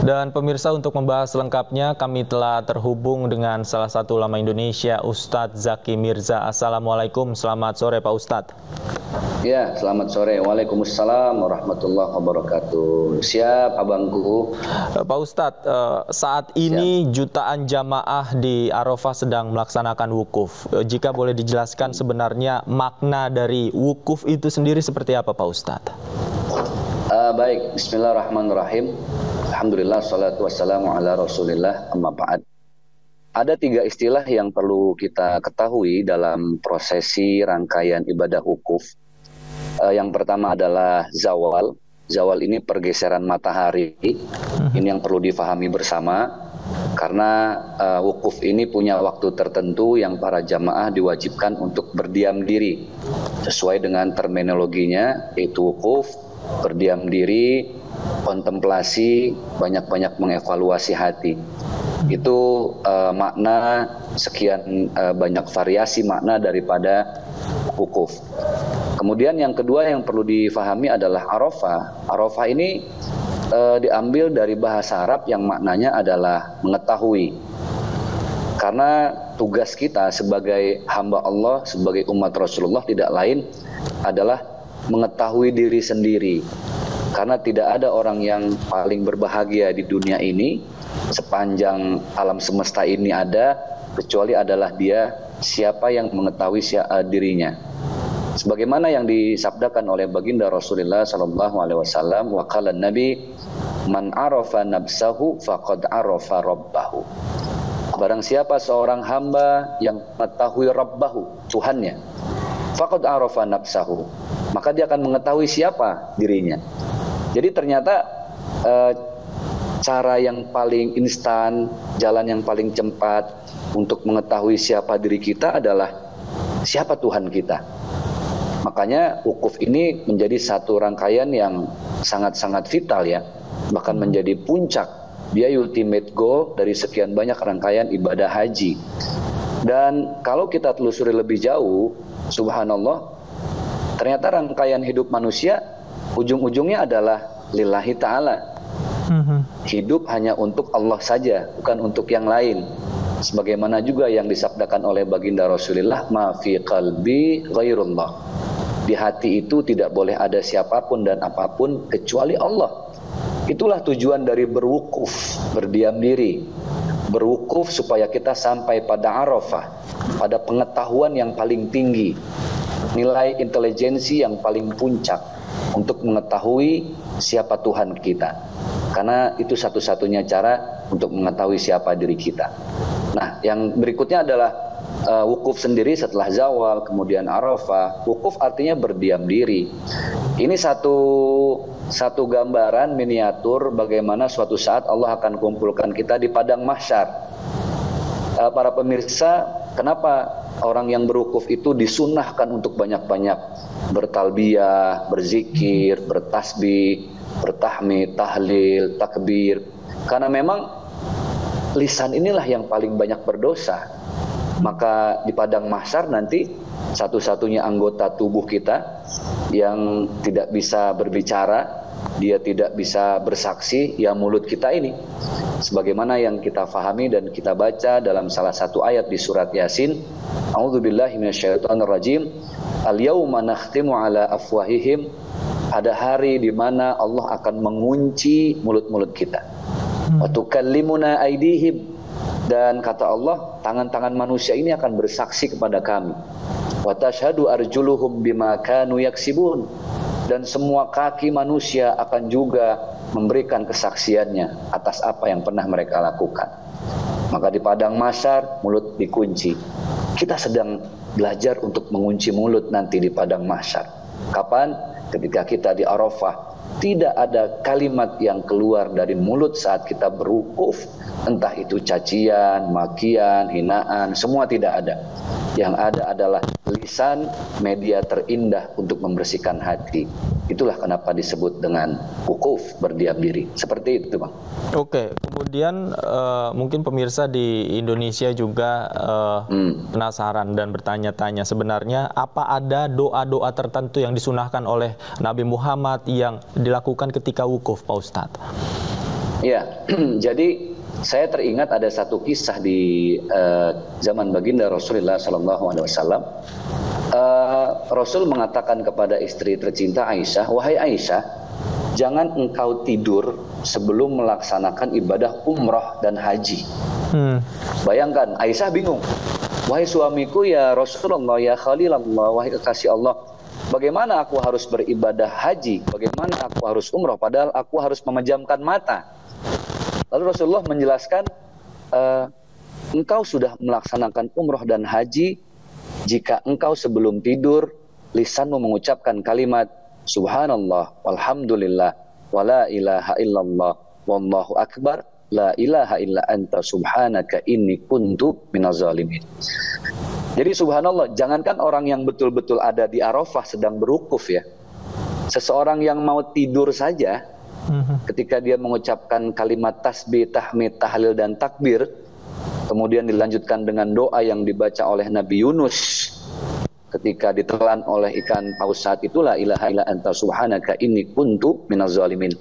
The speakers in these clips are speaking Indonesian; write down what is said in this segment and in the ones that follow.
Dan pemirsa, untuk membahas lengkapnya kami telah terhubung dengan salah satu ulama Indonesia, Ustadz Zaki Mirza. Assalamualaikum, selamat sore Pak Ustadz. Ya, selamat sore. Waalaikumsalam warahmatullahi wabarakatuh. Siap, abangku. Pak Ustadz, saat ini jutaan jamaah di Arafah sedang melaksanakan wukuf. Jika boleh dijelaskan sebenarnya makna dari wukuf itu sendiri seperti apa Pak Ustadz? Baik, bismillahirrahmanirrahim. Alhamdulillah, salatu wassalamu ala rasulillah, amma ba'd. Ada 3 istilah yang perlu kita ketahui dalam prosesi rangkaian ibadah wukuf. Yang pertama adalah zawal. Zawal ini pergeseran matahari. Ini yang perlu difahami bersama. Karena wukuf ini punya waktu tertentu yang para jamaah diwajibkan untuk berdiam diri. Sesuai dengan terminologinya, yaitu wukuf, berdiam diri, kontemplasi, banyak-banyak mengevaluasi hati. Itu makna sekian banyak variasi makna daripada wukuf. Kemudian yang kedua yang perlu difahami adalah Arafah. Arafah ini diambil dari bahasa Arab yang maknanya adalah mengetahui. Karena tugas kita sebagai hamba Allah, sebagai umat Rasulullah tidak lain adalah mengetahui diri sendiri. Karena tidak ada orang yang paling berbahagia di dunia ini sepanjang alam semesta ini ada, kecuali adalah dia siapa yang mengetahui dirinya. Sebagaimana yang disabdakan oleh baginda Rasulullah SAW, wa qala Nabi, man arafa nafsahu faqad arafa rabbahu. Barang siapa seorang hamba yang mengetahui Rabbahu, Tuhannya, faqad arafa nafsahu, maka dia akan mengetahui siapa dirinya. Jadi ternyata cara yang paling instan, jalan yang paling cepat untuk mengetahui siapa diri kita adalah siapa Tuhan kita. Makanya wukuf ini menjadi satu rangkaian yang sangat-sangat vital ya, bahkan menjadi puncak, dia ultimate goal dari sekian banyak rangkaian ibadah haji. Dan kalau kita telusuri lebih jauh, subhanallah, ternyata rangkaian hidup manusia ujung-ujungnya adalah lillahi ta'ala. Hidup hanya untuk Allah saja, bukan untuk yang lain. Sebagaimana juga yang disabdakan oleh baginda Rasulullah, ma fi qalbi ghairullah. Di hati itu tidak boleh ada siapapun dan apapun kecuali Allah. Itulah tujuan dari berwukuf, berdiam diri. Berwukuf supaya kita sampai pada Arafah, pada pengetahuan yang paling tinggi, nilai intelijensi yang paling puncak untuk mengetahui siapa Tuhan kita. Karena itu satu-satunya cara untuk mengetahui siapa diri kita. Nah, yang berikutnya adalah wukuf sendiri setelah zawal, kemudian Arafah. Wukuf artinya berdiam diri. Ini satu gambaran miniatur bagaimana suatu saat Allah akan kumpulkan kita di padang mahsyar. Para pemirsa, kenapa orang yang berwukuf itu disunahkan untuk banyak-banyak bertalbiyah, berzikir, bertasbih, bertahmid, tahlil, takbir? Karena memang lisan inilah yang paling banyak berdosa. Maka di padang mahsyar nanti satu-satunya anggota tubuh kita yang tidak bisa berbicara, dia tidak bisa bersaksi, ya mulut kita ini. Sebagaimana yang kita fahami dan kita baca dalam salah satu ayat di surat Yasin, a'udzubillahi minasyaitonirrajim, al-yauma nakhtimu ala afwahihim. Ada hari di mana Allah akan mengunci mulut-mulut kita. Wa tukallimuna aydihim, dan kata Allah, tangan-tangan manusia ini akan bersaksi kepada kami. Wa tashhadu arjuluhum bima kanu yaksibun, dan semua kaki manusia akan juga memberikan kesaksiannya atas apa yang pernah mereka lakukan. Maka di padang mahsyar mulut dikunci. Kita sedang belajar untuk mengunci mulut nanti di padang mahsyar. Kapan? Ketika kita di Arafah, tidak ada kalimat yang keluar dari mulut saat kita berwukuf, entah itu cacian, makian, hinaan, semua tidak ada. Yang ada adalah lisan, media terindah untuk membersihkan hati. Itulah kenapa disebut dengan wukuf, berdiam diri. Seperti itu, Bang. Oke, kemudian mungkin pemirsa di Indonesia juga penasaran dan bertanya-tanya, sebenarnya apa ada doa-doa tertentu yang disunahkan oleh Nabi Muhammad yang dilakukan ketika wukuf, Pak Ustadz? Ya, jadi saya teringat ada satu kisah di zaman baginda Rasulullah SAW. Rasul mengatakan kepada istri tercinta Aisyah, wahai Aisyah, jangan engkau tidur sebelum melaksanakan ibadah umroh dan haji. Bayangkan, Aisyah bingung. Wahai suamiku ya Rasulullah, ya Khalilallah, wahai kekasih Allah, bagaimana aku harus beribadah haji? Bagaimana aku harus umroh? Padahal aku harus memejamkan mata. Lalu Rasulullah menjelaskan, engkau sudah melaksanakan umroh dan haji jika engkau sebelum tidur lisanmu mengucapkan kalimat Subhanallah, walhamdulillah, wala ilaha illallah, wallahu akbar, la ilaha illa anta subhanaka inni kuntu minaz zalimin. Jadi subhanallah, jangankan orang yang betul-betul ada di Arafah sedang berwukuf ya. Seseorang yang mau tidur saja, ketika dia mengucapkan kalimat tasbih, tahmid, tahlil dan takbir, kemudian dilanjutkan dengan doa yang dibaca oleh Nabi Yunus ketika ditelan oleh ikan paus saat itu, la ilaha illa anta subhanaka inni kuntu minaz zalimin.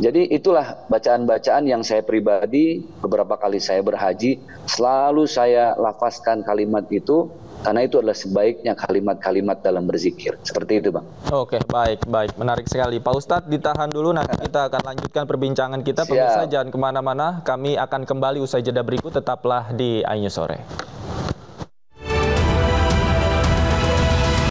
Jadi itulah bacaan-bacaan yang saya pribadi beberapa kali saya berhaji selalu saya lafazkan kalimat itu, karena itu adalah sebaiknya kalimat-kalimat dalam berzikir. Seperti itu, Bang. Oke, baik. Menarik sekali. Pak Ustadz, ditahan dulu, nanti kita akan lanjutkan perbincangan kita. Pemirsa jangan kemana-mana, kami akan kembali usai jeda berikut, tetaplah di iNews Sore.